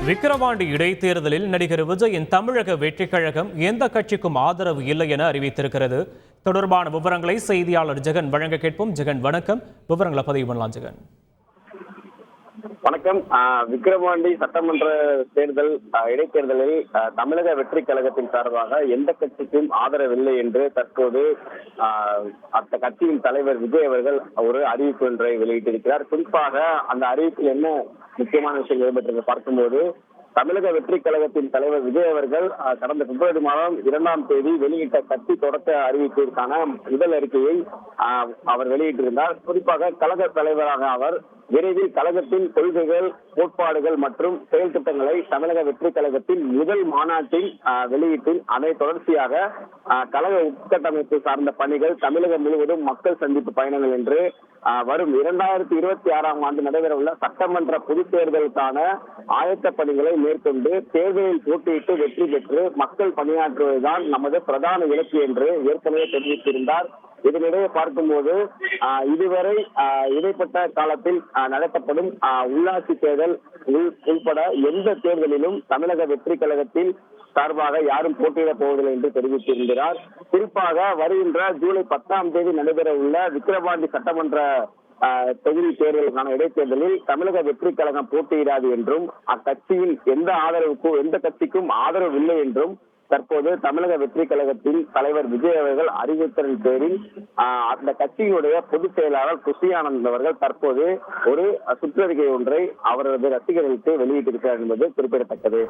விக்கிரவாண்டி இடைத்தேர்தலில் நடிகர் விஜயின் தமிழக வெற்றிக் கழகம் எந்த கட்சிக்கும் ஆதரவு இல்லை என அறிவித்திருக்கிறது. தொடர்பான விவரங்களை செய்தியாளர் ஜெகன் வழங்க கேட்போம். ஜெகன் வணக்கம், விவரங்களை பதிவு பண்ணலாம். ஜெகன் வணக்கம். விக்கிரவாண்டி சட்டமன்ற தேர்தல் இடைத்தேர்தலில் தமிழக வெற்றி கழகத்தின் சார்பாக எந்த கட்சிக்கும் ஆதரவில்லை என்று தற்போது அந்த கட்சியின் தலைவர் விஜய் அவர்கள் ஒரு அறிவிப்பு ஒன்றை வெளியிட்டிருக்கிறார். குறிப்பாக அந்த அறிவிப்பில் என்ன முக்கியமான விஷயம் ஏற்பட்டதை பார்க்கும்போது, தமிழக வெற்றி கழகத்தின் தலைவர் விஜய் அவர்கள் கடந்த பிப்ரவரி மாதம் 2ஆம் தேதி வெளியிட்ட கட்சி தொடக்க அறிவிப்பிற்கான முதல் அறிக்கையை அவர் வெளியிட்டிருந்தார். குறிப்பாக கழக தலைவராக அவர் விரைவில் கழகத்தின் கொள்கைகள், கோட்பாடுகள் மற்றும் செயல் திட்டங்களை தமிழக வெற்றி கழகத்தின் முதல் மாநாட்டில் வெளியிட்டில் அதை தொடர்ச்சியாக கழக உட்கட்டமைப்பு சார்ந்த பணிகள், தமிழகம் முழுவதும் மக்கள் சந்திப்பு பயணங்கள் என்று வரும் 2026ஆம் ஆண்டு நடைபெறவுள்ள சட்டமன்ற பொதுத் தேர்தலுக்கான ஆயத்த பணிகளை மேற்கொண்டு தேர்தலில் போட்டியிட்டு வெற்றி பெற்று மக்கள் பணியாற்றுவதுதான் நமது பிரதான இலக்கு என்று ஏற்கனவே தெரிவித்திருந்தார். இதனிடையே பார்க்கும்போது இதுவரை இடைப்பட்ட காலத்தில் நடத்தப்படும் உள்ளாட்சி தேர்தல் உள்பட எந்த தேர்தலிலும் தமிழக வெற்றி கழகத்தில் சார்பாக யாரும் போட்டியிடப் போவதில்லை என்று தெரிவித்திருக்கிறார். குறிப்பாக வருகின்ற ஜூலை 10ஆம் தேதி நடைபெற உள்ள விக்கிரவாண்டி சட்டமன்ற தொகுதி தேர்தலுக்கான இடைத்தேர்தலில் தமிழக வெற்றி கழகம் போட்டியிடாது என்றும் அக்கட்சியின் எந்த கட்சிக்கும் ஆதரவு இல்லை என்றும் தற்போது தமிழக வெற்றி கழகத்தின் தலைவர் விஜய் அவர்கள் அறிவித்ததன் பேரில் அந்த கட்சியினுடைய பொதுச் செயலாளர் குஷி ஆனந்த் அவர்கள் தற்போது ஒரு சுற்றறிக்கை ஒன்றை அவரது ரசிகர்களுக்கு வெளியிட்டிருக்கிறார் என்பது குறிப்பிடத்தக்கது.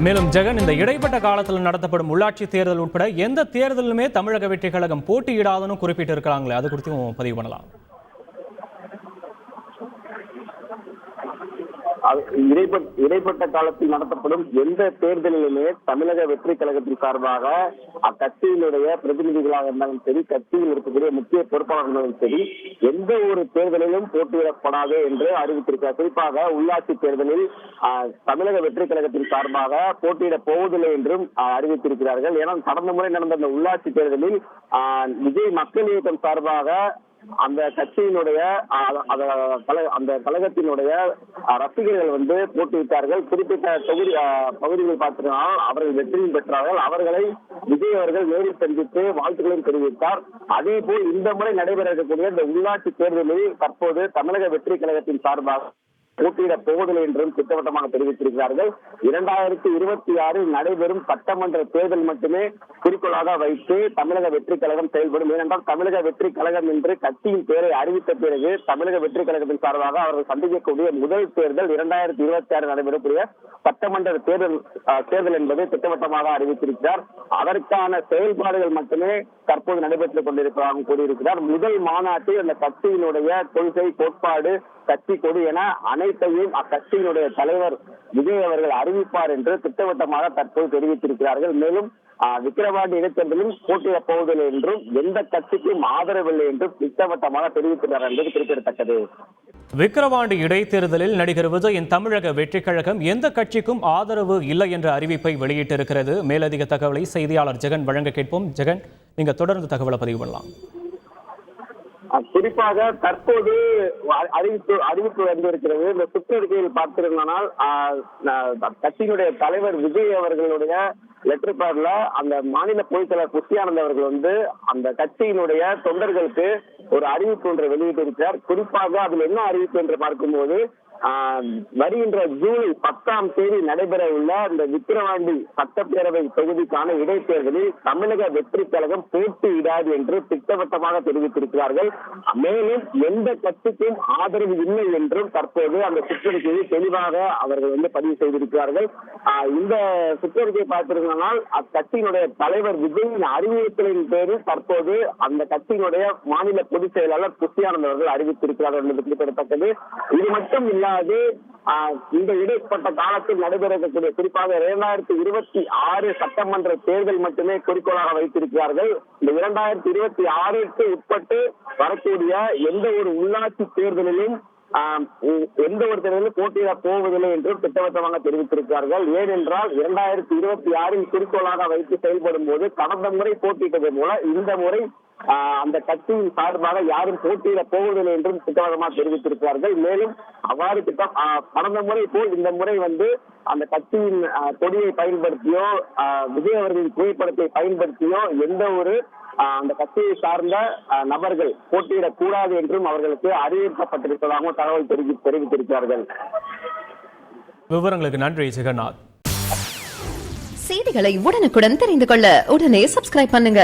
மேலும் ஜெகன், இந்த இடைப்பட்ட காலத்தில் நடத்தப்படும் உள்ளாட்சி தேர்தல் உட்பட எந்த தேர்தலுமே தமிழக வெற்றி கழகம் போட்டியிடாதுன்னு குறிப்பிட்டு இருக்கிறாங்களே, அது குறித்தும் பதிவு பண்ணலாம். இடைப்பட்ட காலத்தில் நடத்தப்படும் எந்த தேர்தலிலுமே தமிழக வெற்றி கழகத்தின் சார்பாக அக்கட்சியினுடைய பிரதிநிதிகளாக இருந்தாலும் சரி, கட்சியில் இருக்கக்கூடிய முக்கிய பொறுப்பாளர்களும் சரி, எந்த ஒரு தேர்தலிலும் போட்டியிடப்படாது என்று அறிவித்திருக்கிறார். குறிப்பாக உள்ளாட்சி தேர்தலில் தமிழக வெற்றி கழகத்தின் சார்பாக போட்டியிடப் போவதில்லை என்றும் அறிவித்திருக்கிறார்கள். ஏன்னா கடந்த முறை நடந்த அந்த உள்ளாட்சி தேர்தலில் விஜய் மக்கள் இயக்கம் சார்பாக அந்த கட்சியினுடைய அந்த கழகத்தினுடைய ரசிகர்கள் போட்டியிட்டார்கள். குறிப்பிட்ட பகுதிகள் பார்த்திருந்தால் அவர்கள் வெற்றியும் பெற்றார்கள். அவர்களை விஜய் அவர்கள் நேரில் சந்தித்து வாழ்த்துக்களையும் தெரிவித்தார். அதே போல் இந்த முறை நடைபெற இருக்கக்கூடிய இந்த உள்ளாட்சி தேர்தலில் தற்போது தமிழக வெற்றி கழகத்தின் சார்பாக போட்டியிடப் போவதில்லை என்றும் திட்டவட்டமாக தெரிவித்திருக்கிறார்கள். 2026 நடைபெறும் சட்டமன்ற தேர்தல் மட்டுமே குறிக்கோளாக வைத்து தமிழக வெற்றி கழகம் செயல்படும். ஏனென்றால் தமிழக வெற்றி கழகம் என்று கட்சியின் பெயரை அறிவித்த பிறகு தமிழக வெற்றி கழகத்தின் சார்பாக அவர்கள் சந்திக்கக்கூடிய முதல் தேர்தல் 2026 நடைபெறக்கூடிய சட்டமன்ற தேர்தல் என்பது திட்டவட்டமாக அறிவித்திருக்கிறார். அதற்கான செயல்பாடுகள் மட்டுமே தற்போது நடைபெற்றுக் கொண்டிருப்பதாக கூறியிருக்கிறார். முதல் மாநாட்டில் அந்த கட்சியினுடைய கொள்கை, கோட்பாடு, கட்சி கொடி என அனைத்தையும் அக்கட்சியினுடைய தலைவர் விஜய் அவர்கள் அறிவிப்பார் என்று திட்டவட்டமாக தற்போது தெரிவித்திருக்கிறார்கள். மேலும் விக்கிரவாண்டி இடைத்தேர்தலில் போட்டியிடப் போவதில்லை என்றும் எந்த கட்சிக்கும் ஆதரவில்லை என்றும் திட்டவட்டமாக தெரிவித்திருக்கிறார் என்பது குறிப்பிடத்தக்கது. விக்கிரவாண்டி இடைத்தேர்தலில் நடிகர் விஜயின் தமிழக வெற்றி கழகம் எந்த கட்சிக்கும் ஆதரவு இல்லை என்ற அறிவிப்பை வெளியிட்டிருக்கிறது. மேலதிக தகவலை செய்தியாளர் ஜெகன் வழங்க கேட்போம். ஜெகன், நீங்க தொடர்ந்து தகவலை பதிவு பண்ணலாம். குறிப்பாக தற்போது அறிவிப்பு வந்திருக்கிறது. இந்த சுற்றறிக்கையில் பார்த்திருந்தால் கட்சியினுடைய தலைவர் விஜய் அவர்களுடைய லெட்டர் பேட்ல அந்த மாநில பொதுச் செயலர் குஷி ஆனந்த் அவர்கள் அந்த கட்சியினுடைய தொண்டர்களுக்கு ஒரு அறிவிப்பு ஒன்றை வெளியிட்டிருக்கிறார். குறிப்பாக அதில் என்ன அறிவிப்பு என்று பார்க்கும்போது, வருகின்ற ஜூலை 10ஆம் தேதி நடைபெற உள்ள இந்த விக்கிரவாண்டி சட்டப்பேரவை தொகுதிக்கான இடைத்தேர்தலில் தமிழக வெற்றி கழகம் போட்டியிடாது என்று திட்டவட்டமாக தெரிவித்திருக்கிறார்கள். மேலும் எந்த கட்சிக்கும் ஆதரவு இல்லை என்றும் தற்போது அந்த சுற்றறிக்கையை தெளிவாக அவர்கள் பதிவு செய்திருக்கிறார்கள். இந்த சுற்றறிக்கையை பார்த்திருந்தால் அக்கட்சியினுடைய தலைவர் விஜயின் அறிவித்தலின் பேரில் தற்போது அந்த கட்சியினுடைய மாநில பொதுச் செயலாளர் குஷி ஆனந்த் அவர்கள் அறிவித்திருக்கிறார்கள் என்பது குறிப்பிடத்தக்கது. இது மட்டும் இல்ல, இந்த இடைப்பட்ட காலத்தில் நடைபெறக்கூடிய குறிப்பாக 2026 சட்டமன்ற தேர்தல் மட்டுமே குறிக்கோளாக வைத்திருக்கிறார்கள். இந்த 2026க்கு உட்பட்டு வரக்கூடிய எந்த ஒரு உள்ளாட்சி தேர்தலிலும் எந்த ஒரு தேர்தலில் போட்டியிட போவதில்லை என்று திட்டவட்டமாக தெரிவித்திருக்கிறார்கள். ஏனென்றால் 2026 குறிக்கோளாக வைத்து செயல்படும் போது கடந்த முறை போட்டியிட்டது போல இந்த முறை அந்த கட்சியின் சார்பாக யாரும் போட்டியிட போவதில்லை என்றும் திட்டவட்டமாக தெரிவித்திருக்கிறார்கள். மேலும் அவ்வாறு கடந்த முறை போல் இந்த முறை அந்த கட்சியின் கொடியை பயன்படுத்தியோ விஜய் அவர்களின் புகைப்படத்தை பயன்படுத்தியோ எந்த ஒரு அந்த கட்சியை சார்ந்த நபர்கள் போட்டியிடக்கூடாது என்றும் அவர்களுக்கு அறிவிக்கப்பட்டிருப்பதாகவும் தகவல் தெரிவித்திருக்கிறார்கள். விவரங்களுக்கு நன்றி ஜெகநாத். செய்திகளை உடனுக்குடன் தெரிந்து கொள்ள உடனே சப்ஸ்கிரைப் பண்ணுங்க.